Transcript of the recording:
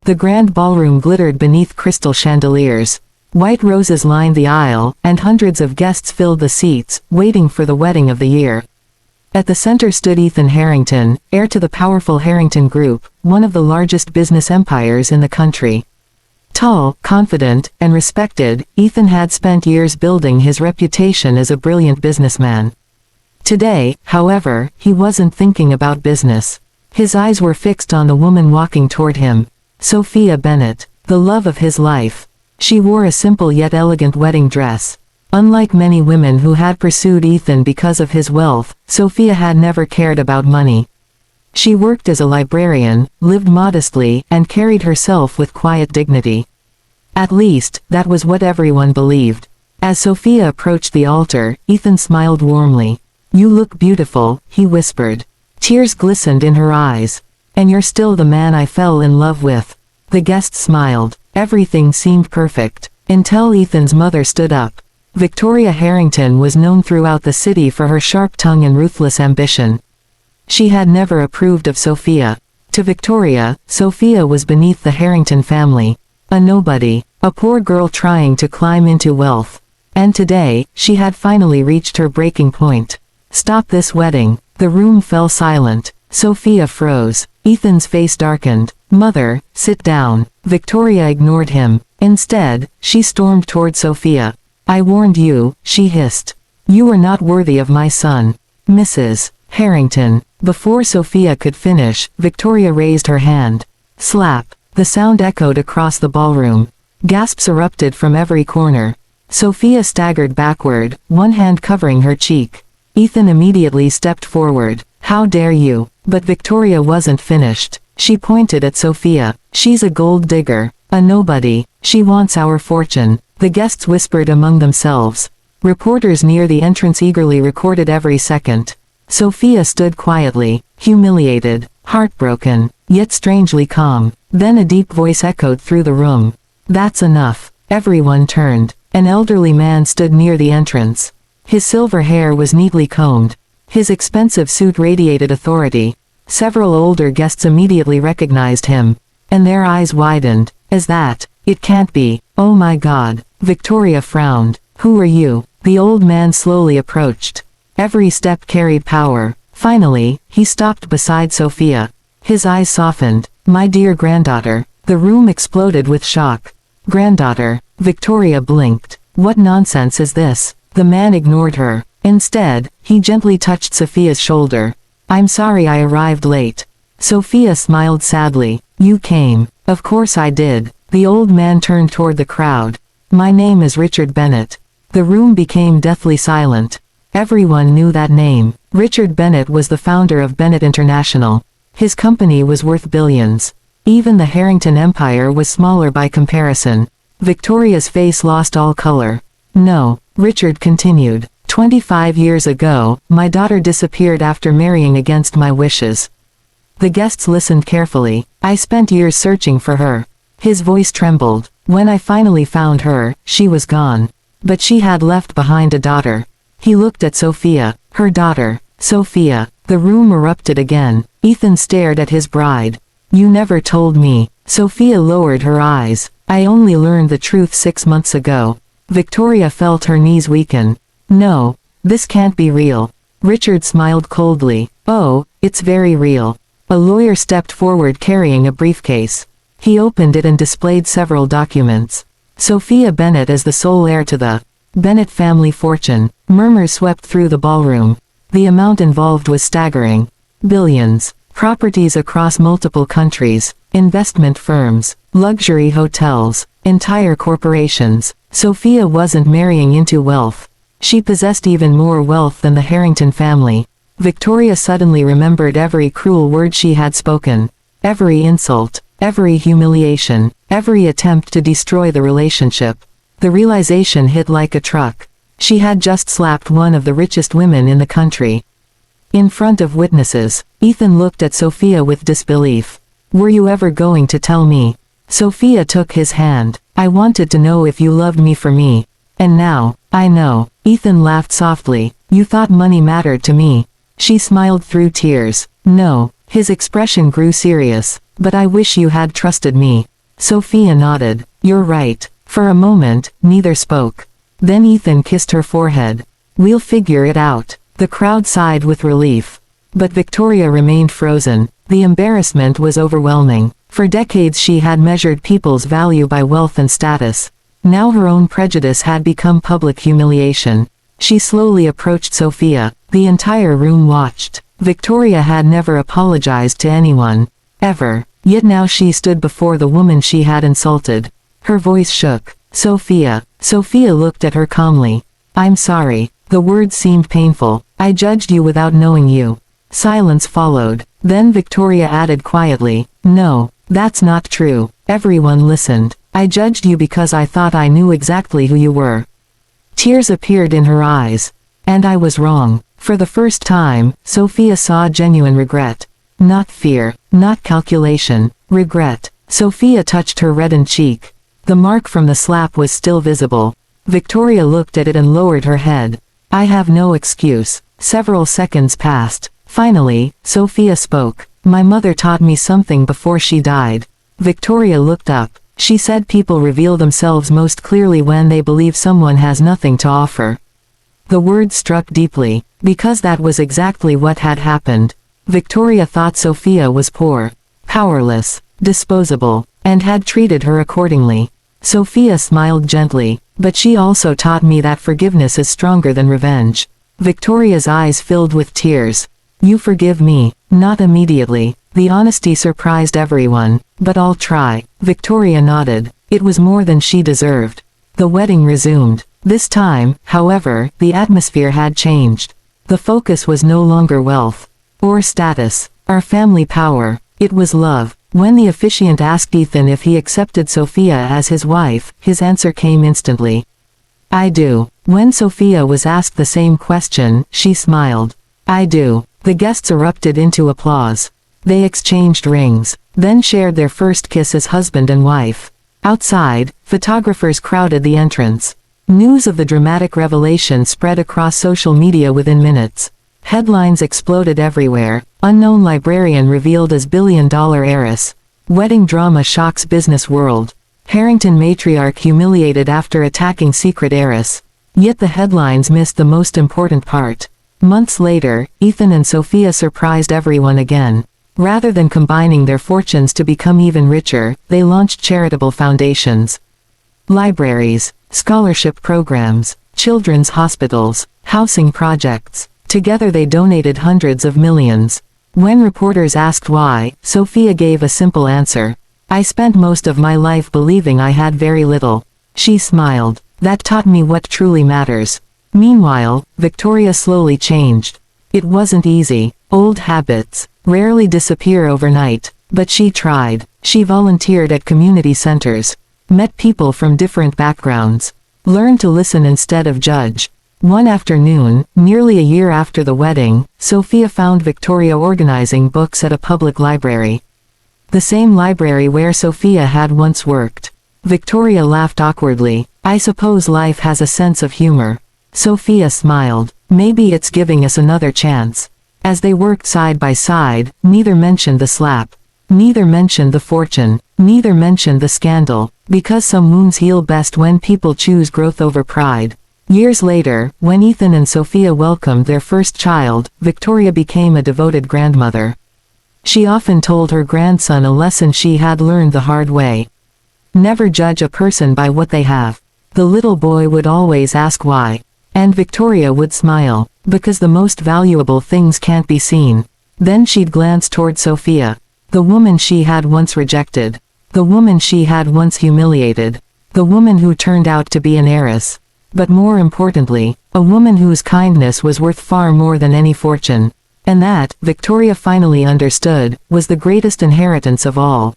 The grand ballroom glittered beneath crystal chandeliers. White roses lined the aisle, and hundreds of guests filled the seats, waiting for the wedding of the year. At the center stood Ethan Harrington, heir to the powerful Harrington Group, one of the largest business empires in the country. Tall, confident, and respected, Ethan had spent years building his reputation as a brilliant businessman. Today, however, he wasn't thinking about business. His eyes were fixed on the woman walking toward him. Sophia Bennett, the love of his life. She wore a simple yet elegant wedding dress. Unlike many women who had pursued Ethan because of his wealth, Sophia had never cared about money. She worked as a librarian, lived modestly, and carried herself with quiet dignity. At least, that was what everyone believed. As Sophia approached the altar, Ethan smiled warmly. "You look beautiful," he whispered. Tears glistened in her eyes. "And you're still the man I fell in love with." The guests smiled. Everything seemed perfect. Until Ethan's mother stood up. Victoria Harrington was known throughout the city for her sharp tongue and ruthless ambition. She had never approved of Sophia. To Victoria, Sophia was beneath the Harrington family. A nobody. A poor girl trying to climb into wealth. And today, she had finally reached her breaking point. "Stop this wedding." The room fell silent. Sophia froze. Ethan's face darkened. "Mother, sit down." Victoria ignored him. Instead, she stormed toward Sophia. "I warned you," she hissed. "You are not worthy of my son. Mrs. Harrington." Before Sophia could finish, Victoria raised her hand. Slap. The sound echoed across the ballroom. Gasps erupted from every corner. Sophia staggered backward, one hand covering her cheek. Ethan immediately stepped forward. "How dare you?" But Victoria wasn't finished. She pointed at Sophia. "She's a gold digger. A nobody. She wants our fortune." The guests whispered among themselves. Reporters near the entrance eagerly recorded every second. Sophia stood quietly, humiliated, heartbroken, yet strangely calm. Then a deep voice echoed through the room. "That's enough." Everyone turned. An elderly man stood near the entrance. His silver hair was neatly combed. His expensive suit radiated authority. Several older guests immediately recognized him. And their eyes widened. "Is that? It can't be. Oh my God." Victoria frowned. "Who are you?" The old man slowly approached. Every step carried power. Finally, he stopped beside Sophia. His eyes softened. "My dear granddaughter." The room exploded with shock. "Granddaughter." Victoria blinked. "What nonsense is this?" The man ignored her. Instead, he gently touched Sophia's shoulder. "I'm sorry I arrived late." Sophia smiled sadly. "You came." "Of course I did." The old man turned toward the crowd. "My name is Richard Bennett." The room became deathly silent. Everyone knew that name. Richard Bennett was the founder of Bennett International. His company was worth billions. Even the Harrington Empire was smaller by comparison. Victoria's face lost all color. "No," Richard continued. 25 years ago, my daughter disappeared after marrying against my wishes." The guests listened carefully. "I spent years searching for her." His voice trembled. "When I finally found her, she was gone. But she had left behind a daughter." He looked at Sophia. "Her daughter." "Sophia." The room erupted again. Ethan stared at his bride. "You never told me." Sophia lowered her eyes. "I only learned the truth 6 months ago." Victoria felt her knees weaken. "No, this can't be real." Richard smiled coldly. "Oh, it's very real." A lawyer stepped forward carrying a briefcase. He opened it and displayed several documents. Sophia Bennett as the sole heir to the Bennett family fortune. Murmurs swept through the ballroom. The amount involved was staggering. Billions. Properties across multiple countries. Investment firms. Luxury hotels. Entire corporations. Sophia wasn't marrying into wealth. She possessed even more wealth than the Harrington family. Victoria suddenly remembered every cruel word she had spoken. Every insult. Every humiliation. Every attempt to destroy the relationship. The realization hit like a truck. She had just slapped one of the richest women in the country. In front of witnesses, Ethan looked at Sophia with disbelief. "Were you ever going to tell me?" Sophia took his hand. "I wanted to know if you loved me for me. And now, I know." Ethan laughed softly. "You thought money mattered to me." She smiled through tears. "No." His expression grew serious. "But I wish you had trusted me." Sophia nodded. You're right. For a moment, neither spoke. Then Ethan kissed her forehead. We'll figure it out. The crowd sighed with relief. But Victoria remained frozen. The embarrassment was overwhelming. For decades she had measured people's value by wealth and status. Now her own prejudice had become public humiliation. She slowly approached Sophia. The entire room watched. Victoria had never apologized to anyone. Ever. Yet now she stood before the woman she had insulted. Her voice shook. Sophia. Sophia looked at her calmly. I'm sorry. The words seemed painful. I judged you without knowing you. Silence followed. Then Victoria added quietly, no, that's not true. Everyone listened. I judged you because I thought I knew exactly who you were. Tears appeared in her eyes. And I was wrong. For the first time, Sophia saw genuine regret. Not fear, not calculation, regret. Sophia touched her reddened cheek. The mark from the slap was still visible. Victoria looked at it and lowered her head. I have no excuse. Several seconds passed. Finally, Sophia spoke. My mother taught me something before she died. Victoria looked up. She said people reveal themselves most clearly when they believe someone has nothing to offer. The words struck deeply, because that was exactly what had happened. Victoria thought Sophia was poor, powerless, disposable, and had treated her accordingly. Sophia smiled gently, but she also taught me that forgiveness is stronger than revenge. Victoria's eyes filled with tears. You forgive me, not immediately. The honesty surprised everyone, but I'll try. Victoria nodded. It was more than she deserved. The wedding resumed. This time, however, the atmosphere had changed. The focus was no longer wealth or status, or family power. It was love. When the officiant asked Ethan if he accepted Sophia as his wife, his answer came instantly. I do. When Sophia was asked the same question, she smiled. I do. The guests erupted into applause. They exchanged rings, then shared their first kiss as husband and wife. Outside, photographers crowded the entrance. News of the dramatic revelation spread across social media within minutes. Headlines exploded everywhere. Unknown librarian revealed as billion-dollar heiress. Wedding drama shocks business world. Harrington matriarch humiliated after attacking secret heiress. Yet the headlines missed the most important part. Months later, Ethan and Sophia surprised everyone again. Rather than combining their fortunes to become even richer, they launched charitable foundations, libraries, scholarship programs, children's hospitals, housing projects. Together they donated hundreds of millions. When reporters asked why, Sophia gave a simple answer. I spent most of my life believing I had very little. She smiled. That taught me what truly matters. Meanwhile, Victoria slowly changed. It wasn't easy. Old habits rarely disappear overnight, but she tried. She volunteered at community centers, met people from different backgrounds, learned to listen instead of judge. One afternoon, nearly a year after the wedding, Sophia found Victoria organizing books at a public library. The same library where Sophia had once worked. Victoria laughed awkwardly. I suppose life has a sense of humor. Sophia smiled. Maybe it's giving us another chance. As they worked side by side, neither mentioned the slap. Neither mentioned the fortune. Neither mentioned the scandal. Because some wounds heal best when people choose growth over pride. Years later, when Ethan and Sophia welcomed their first child, Victoria became a devoted grandmother. She often told her grandson a lesson she had learned the hard way. Never judge a person by what they have. The little boy would always ask why. And Victoria would smile, because the most valuable things can't be seen. Then she'd glance toward Sophia. The woman she had once rejected. The woman she had once humiliated. The woman who turned out to be an heiress. But more importantly, a woman whose kindness was worth far more than any fortune. And that, Victoria finally understood, was the greatest inheritance of all.